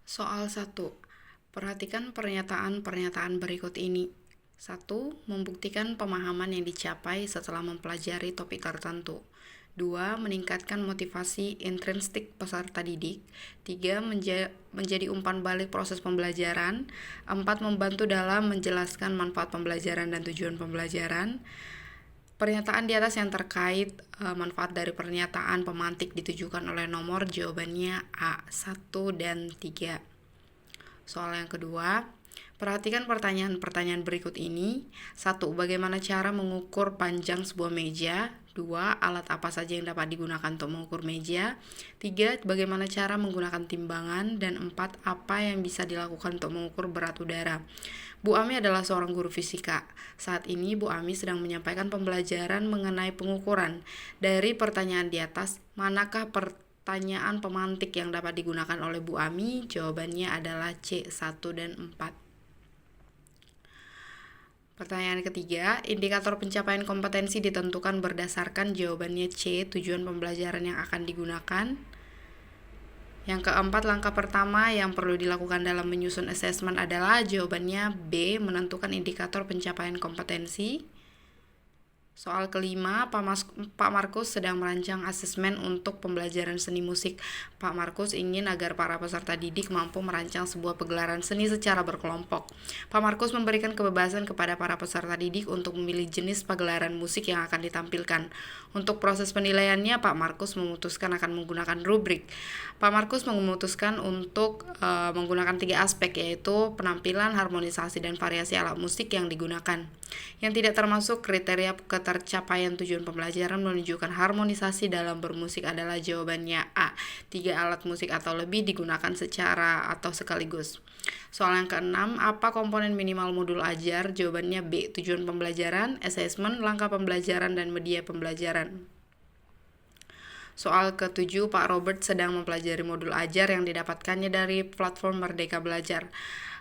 Soal 1. Perhatikan pernyataan-pernyataan berikut ini. 1. Membuktikan pemahaman yang dicapai setelah mempelajari topik tertentu. 2. Meningkatkan motivasi intrinsik peserta didik. 3. Menjadi umpan balik proses pembelajaran. 4. Membantu dalam menjelaskan manfaat pembelajaran dan tujuan pembelajaran. Pernyataan di atas yang terkait manfaat dari pernyataan pemantik ditujukan oleh nomor jawabannya A, 1 dan 3. Soal yang kedua, perhatikan pertanyaan-pertanyaan berikut ini. 1. Bagaimana cara mengukur panjang sebuah meja? 2. Alat apa saja yang dapat digunakan untuk mengukur meja? 3. Bagaimana cara menggunakan timbangan? Dan 4. Apa yang bisa dilakukan untuk mengukur berat udara? Bu Ami adalah seorang guru fisika. Saat ini Bu Ami sedang menyampaikan pembelajaran mengenai pengukuran. Dari pertanyaan di atas, manakah pertanyaan pemantik yang dapat digunakan oleh Bu Ami? Jawabannya adalah C, 1 dan 4. Pertanyaan ketiga, indikator pencapaian kompetensi ditentukan berdasarkan jawabannya C, tujuan pembelajaran yang akan digunakan. Yang keempat, langkah pertama yang perlu dilakukan dalam menyusun asesmen adalah jawabannya B, menentukan indikator pencapaian kompetensi. Soal kelima, Pak Markus sedang merancang asesmen untuk pembelajaran seni musik. Pak Markus ingin agar para peserta didik mampu merancang sebuah pegelaran seni secara berkelompok. Pak Markus memberikan kebebasan kepada para peserta didik untuk memilih jenis pagelaran musik yang akan ditampilkan. Untuk proses penilaiannya, Pak Markus memutuskan akan menggunakan rubrik. Pak Markus memutuskan untuk menggunakan 3 aspek, yaitu penampilan, harmonisasi, dan variasi alat musik yang digunakan. Yang tidak termasuk kriteria ketercapaian tujuan pembelajaran menunjukkan harmonisasi dalam bermusik adalah jawabannya A, 3 alat musik atau lebih digunakan secara atau sekaligus. Soal yang keenam, apa komponen minimal modul ajar? Jawabannya B, tujuan pembelajaran, asesmen, langkah pembelajaran, dan media pembelajaran. Soal ke-7, Pak Robert sedang mempelajari modul ajar yang didapatkannya dari platform Merdeka Belajar.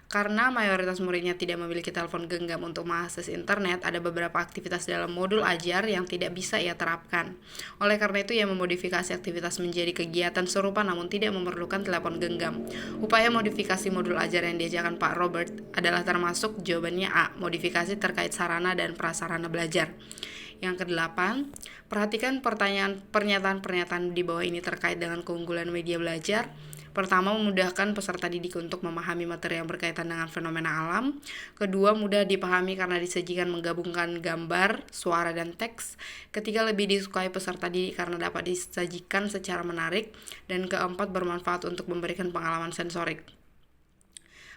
Karena mayoritas muridnya tidak memiliki telepon genggam untuk mengakses internet, ada beberapa aktivitas dalam modul ajar yang tidak bisa ia terapkan. Oleh karena itu, ia memodifikasi aktivitas menjadi kegiatan serupa namun tidak memerlukan telepon genggam. Upaya modifikasi modul ajar yang diajarkan Pak Robert adalah termasuk jawabannya A, modifikasi terkait sarana dan prasarana belajar. Yang kedelapan, perhatikan pernyataan-pernyataan di bawah ini terkait dengan keunggulan media belajar. Pertama, memudahkan peserta didik untuk memahami materi yang berkaitan dengan fenomena alam. Kedua, mudah dipahami karena disajikan menggabungkan gambar, suara, dan teks. Ketiga, lebih disukai peserta didik karena dapat disajikan secara menarik. Dan keempat, bermanfaat untuk memberikan pengalaman sensorik.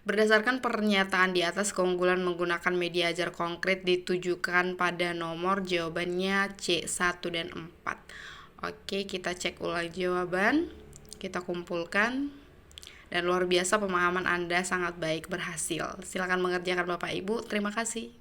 Berdasarkan pernyataan di atas, keunggulan menggunakan media ajar konkret ditujukan pada nomor jawabannya C, 1 dan 4. Oke, kita cek ulang jawaban. Kita kumpulkan. Dan luar biasa, pemahaman Anda sangat baik, berhasil. Silakan mengerjakan Bapak Ibu. Terima kasih.